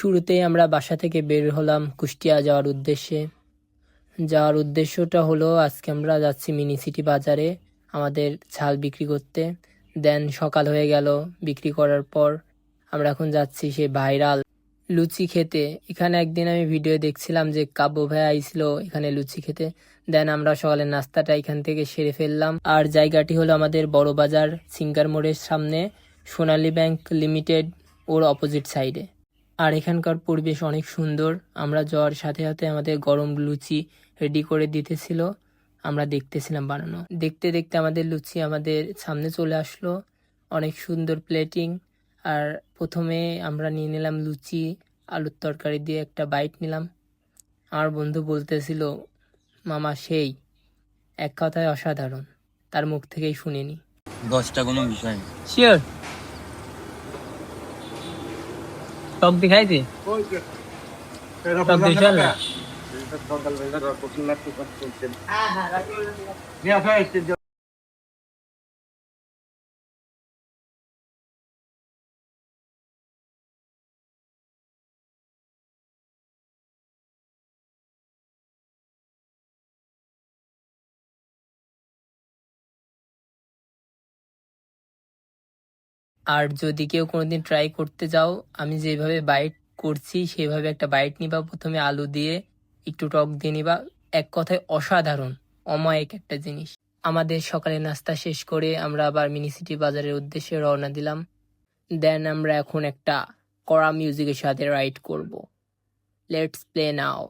শুরুতেই আমরা বাসা থেকে বের হলাম কুষ্টিয়া যাওয়ার উদ্দেশ্যে। যাওয়ার উদ্দেশ্যটা হলো আজকে আমরা যাচ্ছি মিনি সিটি বাজারে আমাদের ঝাল বিক্রি করতে। দেন সকাল হয়ে গেল বিক্রি করার পর আমরা এখন যাচ্ছি সেই ভাইরাল লুচি খেতে। এখানে একদিন আমি ভিডিও দেখছিলাম যে কাব্য ভাই আইছিল এখানে লুচি খেতে। দেন আমরা সকালের নাস্তাটা এখান থেকে সেরে ফেললাম। আর জায়গাটি হলো আমাদের বড় বাজার সিঙ্গার মোড়ের সামনে, সোনালী ব্যাংক লিমিটেড ওর অপোজিট সাইডে। আর এখানকার পরিবেশ অনেক সুন্দর। আমরা যাওয়ার সাথে সাথে আমাদের গরম লুচি রেডি করে দিতেছিল, আমরা দেখতেছিলাম বানানো। দেখতে দেখতে আমাদের লুচি আমাদের সামনে চলে আসলো, অনেক সুন্দর প্লেটিং। আর প্রথমে আমরা নিয়ে নিলাম লুচি, আলুর তরকারি দিয়ে একটা বাইট নিলাম। আমার বন্ধু বলতেছিল মামা সেই, এক কথায় অসাধারণ, তার মুখ থেকেই শুনিনি। 10টা কোনো বিষয় না। শিওর টক দেখাইছে টক দেখাল না। আর যদি কেউ কোনোদিন ট্রাই করতে যাও, আমি যেভাবে বাইট করছি সেভাবে একটা বাইট নিবা। প্রথমে আলু দিয়ে একটু টক দিয়ে নিবা। এক কথায় অসাধারণ, অমায়িক একটা জিনিস। আমাদের সকালে নাস্তা শেষ করে আমরা আবার মিনি সিটি বাজারের উদ্দেশ্যে রওনা দিলাম। দেন আমরা এখন একটা কড়া মিউজিকের সাথে রাইড করব। Let's play now.